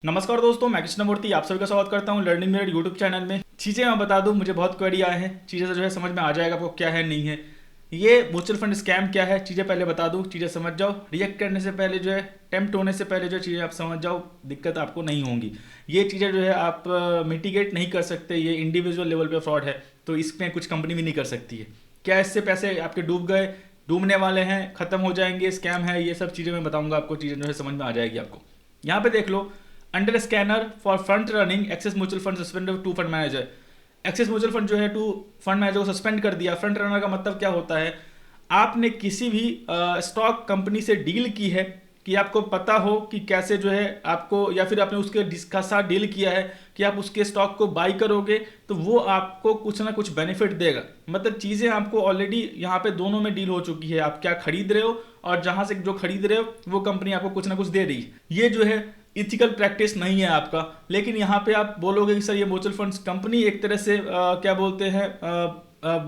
नमस्कार दोस्तों, मैं कृष्णमूर्ति आप सभी का स्वागत करता हूं लर्निंग मेरिट यूट्यूब चैनल में। चीज़ें मैं बता दूं, मुझे बहुत क्वेरी आए हैं। चीज़ें से जो है समझ में आ जाएगा आपको क्या है नहीं है। ये म्यूचुअल फंड स्कैम क्या है, चीज़ें पहले बता दूं, चीज़ें समझ जाओ। रिएक्ट करने से पहले जो है, टेम्प्ट होने से पहले जो है चीज़ें आप समझ जाओ, दिक्कत आपको नहीं होंगी। ये चीज़ें जो है आप मिटिगेट नहीं कर सकते, ये इंडिविजुअल लेवल पे फ्रॉड है, तो इसमें कुछ कंपनी भी नहीं कर सकती है। क्या इससे पैसे आपके डूब गए, डूबने वाले हैं, खत्म हो जाएंगे, स्कैम है, ये सब चीज़ें मैं बताऊंगा आपको। चीज़ें जो है समझ में आ जाएगी आपको। यहाँ पे देख लो, under scanner for front running Axis mutual fund suspended two fund manager. Axis mutual fund जो है टू फंड मैनेजर को सस्पेंड कर दिया। फ्रंट रनर का मतलब क्या होता है, आपने किसी भी स्टॉक कंपनी से डील की है कि आपको पता हो कि कैसे जो है आपको, या फिर आपने उसके साथ डील किया है कि आप उसके स्टॉक को बाई करोगे तो वो आपको कुछ ना कुछ बेनिफिट देगा। मतलब चीज़ें आपको ऑलरेडी यहाँ पे दोनों में डील हो चुकी है। आप क्या खरीद रहे हो और जहाँ से जो खरीद रहे हो वो कंपनी आपको कुछ ना कुछ दे रही है। ये जो है इथिकल प्रैक्टिस नहीं है आपका। लेकिन यहाँ पे आप बोलोगे कि सर ये म्यूचुअल फंड्स कंपनी एक तरह से क्या बोलते हैं,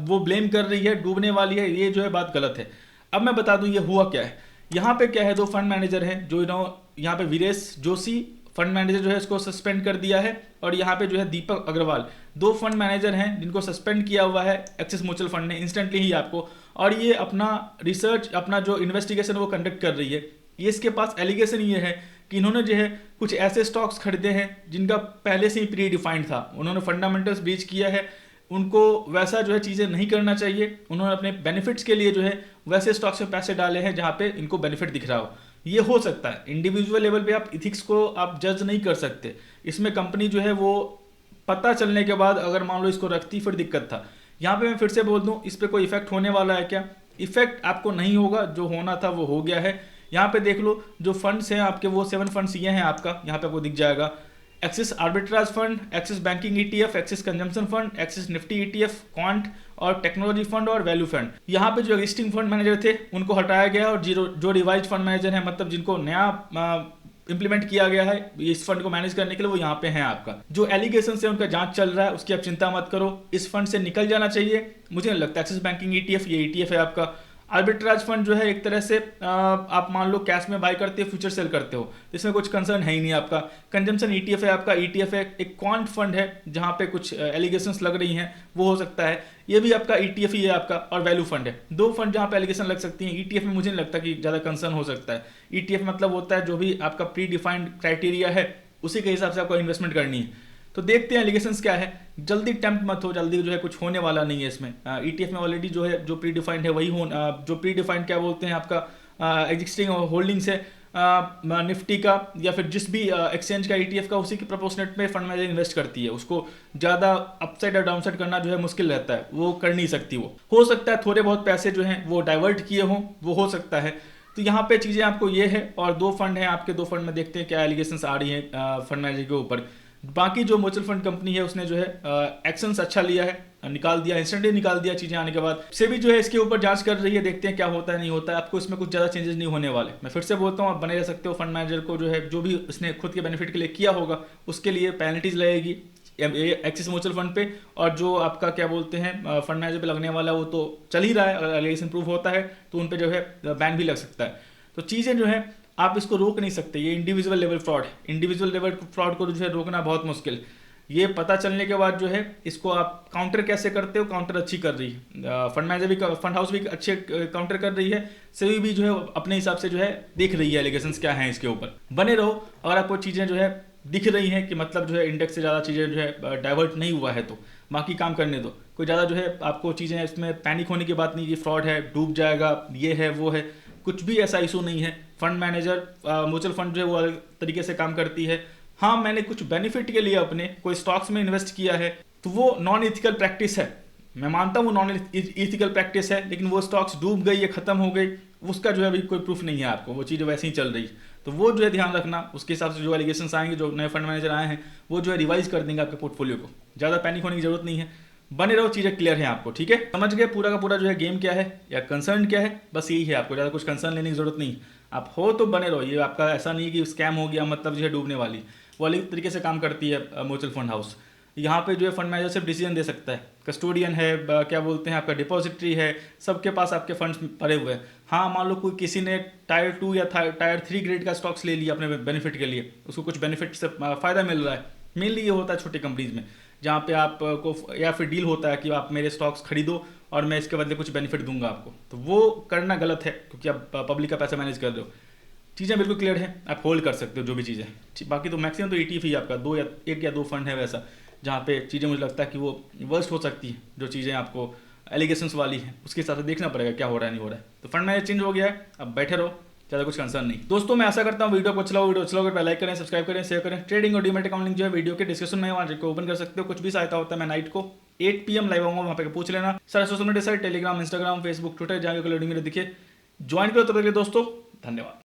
वो ब्लेम कर रही है, डूबने वाली है, ये जो है बात गलत है। अब मैं बता दूं ये हुआ क्या है। यहाँ पे क्या है, दो फंड मैनेजर हैं जो यहाँ पे वीरेश जोशी फंड मैनेजर जो है इसको सस्पेंड कर दिया है, और यहाँ पे जो है दीपक अग्रवाल, दो फंड मैनेजर हैं जिनको सस्पेंड किया हुआ है एक्सिस म्यूचुअल फंड ने इंस्टेंटली ही आपको। और ये अपना रिसर्च, अपना जो इन्वेस्टिगेशन वो कंडक्ट कर रही है। ये इसके पास एलिगेशन ये है कि इन्होंने जो है कुछ ऐसे स्टॉक्स खरीदे हैं जिनका पहले से ही प्री डिफाइंड था। उन्होंने फंडामेंटल्स ब्रीच किया है, उनको वैसा जो है चीज़ें नहीं करना चाहिए। उन्होंने अपने बेनिफिट्स के लिए जो है वैसे स्टॉक्स में पैसे डाले हैं जहाँ पे इनको बेनिफिट दिख रहा हो। ये हो सकता है, इंडिविजुअल लेवल पे आप इथिक्स को आप जज नहीं कर सकते। इसमें कंपनी जो है वो पता चलने के बाद अगर मान लो इसको रखती फिर दिक्कत था। यहाँ पे मैं फिर से बोल दूँ, इस पर कोई इफेक्ट होने वाला है क्या? इफेक्ट आपको नहीं होगा, जो होना था वो हो गया है। यहाँ पे देख लो, जो फंड्स हैं आपके वो 7 फंड्स ये हैं आपका, यहाँ पे आपको दिख जाएगा। Axis arbitrage fund, axis banking ETF, axis consumption fund, axis Nifty ETF, quant और टेक्नोलॉजी फंड और वैल्यू फंड। यहाँ पे जो एग्जिस्टिंग फंड मैनेजर थे उनको हटाया गया, और जो रिवाइज फंड मैनेजर है, मतलब जिनको नया इंप्लीमेंट किया गया है इस फंड को मैनेज करने के लिए, वो यहाँ पे हैं आपका। जो एलिगेशन है उनका जांच चल रहा है, उसकी आप चिंता मत करो। इस फंड से निकल जाना चाहिए, मुझे नहीं लगता। एक्सिस बैंकिंग ईटीएफ, ये ईटीएफ है आपका। आर्बिट्राज फंड जो है एक तरह से आप मान लो कैश में बाय करते हो, फ्यूचर सेल करते हो, तो इसमें कुछ कंसर्न है ही नहीं आपका। कंजम्पशन ईटीएफ है आपका, ईटीएफ है। एक क्वांट फंड है जहाँ पे कुछ एलिगेशंस लग रही हैं, वो हो सकता है, ये भी आपका ईटीएफ ही है आपका। और वैल्यू फंड है। दो फंड जहाँ पे एलिगेशन लग सकती हैं। ईटीएफ में मुझे नहीं लगता कि ज़्यादा कंसर्न हो सकता है। ईटीएफ मतलब होता है जो भी आपका प्री डिफाइंड क्राइटेरिया है उसी के हिसाब से आपको इन्वेस्टमेंट करनी है। तो देखते हैं एलिगेशंस क्या है। जल्दी टेम्प्ट मत हो, जल्दी जो है कुछ होने वाला नहीं है इसमें। ईटीएफ में ऑलरेडी जो है जो प्री डिफाइंड है वही जो प्री डिफाइंड क्या बोलते हैं आपका एग्जिस्टिंग होल्डिंग्स है निफ्टी का या फिर जिस भी एक्सचेंज का ईटीएफ का, उसी के प्रोपोर्शनेट में फंड मैनेजर इन्वेस्ट करती है। उसको ज़्यादा अपसाइड और डाउनसाइड करना जो है मुश्किल रहता है, वो कर नहीं सकती। वो हो सकता है थोड़े बहुत पैसे जो हैं वो डाइवर्ट किए हों, वो हो सकता है। तो यहाँ पे चीज़ें आपको ये है। और दो फंड हैं आपके, दो फंड में देखते हैं क्या एलिगेशंस आ रही हैं फंड मैनेजर के ऊपर। बाकी जो म्यूचुअल फंड कंपनी है उसने जो है एक्शंस अच्छा लिया है, निकाल दिया, इंस्टेंटली निकाल दिया चीज़ें आने के बाद। से भी जो है इसके ऊपर जांच कर रही है, देखते हैं क्या होता है नहीं होता है। आपको इसमें कुछ ज़्यादा चेंजेस नहीं होने वाले। मैं फिर से बोलता हूँ, आप बने रह सकते हो। फंड मैनेजर को जो है जो भी उसने खुद के बेनिफिट के लिए किया होगा उसके लिए पेनल्टीज लगेगी एक्सिस म्यूचुअल फंड पे। और जो आपका क्या बोलते हैं फंड मैनेजर पे लगने वाला, वो तो चल ही रहा है। अगर एलिगेशन प्रूव होता है तो उन पर जो है बैन भी लग सकता है। तो चीज़ें जो है आप इसको रोक नहीं सकते। ये इंडिविजुअल लेवल फ्रॉड है। इंडिविजुअल लेवल फ्रॉड को जो है रोकना बहुत मुश्किल। ये पता चलने के बाद जो है इसको आप काउंटर कैसे करते हो, काउंटर अच्छी कर रही है फंड मैनेजर भी, फंड हाउस भी अच्छे काउंटर कर रही है। सेबी भी जो है अपने हिसाब से जो है देख रही है एलिगेशंस क्या हैं इसके ऊपर। बने रहो। अगर आपको चीज़ें जो है दिख रही हैं कि मतलब जो है इंडेक्स से ज़्यादा चीज़ें जो है डाइवर्ट नहीं हुआ है, तो बाकी काम करने दो। कोई ज़्यादा जो है आपको चीज़ें इसमें पैनिक होने की बात नहीं कि फ्रॉड है, डूब जाएगा, ये है वो है, कुछ भी ऐसा इशू नहीं है। फंड मैनेजर म्यूचुअल फंड जो है वो अलग तरीके से काम करती है। हाँ, मैंने कुछ बेनिफिट के लिए अपने कोई स्टॉक्स में इन्वेस्ट किया है तो वो नॉन इथिकल प्रैक्टिस है। मैं मानता हूँ नॉन इथिकल प्रैक्टिस है, लेकिन वो स्टॉक्स डूब गई या खत्म हो गई, उसका जो है अभी कोई प्रूफ नहीं है आपको, वो चीज़ वैसे ही चल रही। तो वो जो है ध्यान रखना। उसके हिसाब से जो एलिगेशंस आएंगे, जो नए फंड मैनेजर आए हैं वो जो है रिवाइज कर देंगे आपके पोर्टफोलियो को। ज़्यादा पैनिक होने की जरूरत नहीं है। बने रहो, चीज़ें क्लियर है आपको, ठीक है? समझ गए पूरा का पूरा जो है गेम क्या है या कंसर्न क्या है, बस यही है। आपको ज़्यादा कुछ कंसर्न लेने की जरूरत नहीं। आप हो तो बने रहो। ये आपका ऐसा नहीं है कि स्कैम हो गया मतलब जो है डूबने वाली, वो अलग तरीके से काम करती है म्यूचुअल फंड हाउस। यहाँ पे जो है फंड मैनेजर सिर्फ डिसीजन दे सकता है, कस्टोडियन है, क्या बोलते हैं आपका डिपॉजिटरी है, सबके पास आपके फंड्स पड़े हुए हैं। हाँ, मान लो कोई किसी ने टायर 2 या टायर 3 ग्रेड का स्टॉक्स ले लिया अपने बेनिफिट के लिए, उसको कुछ बेनिफिट से फ़ायदा मिल रहा है। मेनली ये होता है छोटी कंपनीज में, जहाँ पे आपको या फिर डील होता है कि आप मेरे स्टॉक्स खरीदो और मैं इसके बदले कुछ बेनिफिट दूंगा आपको, तो वो करना गलत है क्योंकि आप पब्लिक का पैसा मैनेज कर रहे हो। चीज़ें बिल्कुल क्लियर है, आप होल्ड कर सकते हो जो भी चीज़ें। बाकी तो मैक्सिमम तो ETF ही आपका एक या दो फंड है वैसा, जहाँ पे चीज़ें मुझे लगता है कि वो वर्स्ट हो सकती है, जो चीज़ें आपको एलिगेशंस वाली हैं उसके हिसाब से देखना पड़ेगा क्या हो रहा है नहीं हो रहा है। तो फंड मैनेजर चेंज हो गया है, अब बैठे रहो, ज़्यादा कुछ कंसर्न नहीं। दोस्तों मैं आशा करता हूँ वीडियो को वीडियो अच्छा लगा, लाइक करें, सब्सक्राइब करें, शेयर करें। ट्रेडिंग और डीमैट अकाउंट लिंक जो है वीडियो के डिस्क्रिप्शन में, वहाँ को ओपन कर सकते हो। कुछ भी सहायता होता है मैं नाइट को 8 PM लाइव आऊंगा, वहाँ पे पूछ लेना। सारे social media site Telegram, Instagram, Facebook, Twitter, जहाँ को लिंक दिखे ज्वाइन करो। तो दोस्तों धन्यवाद।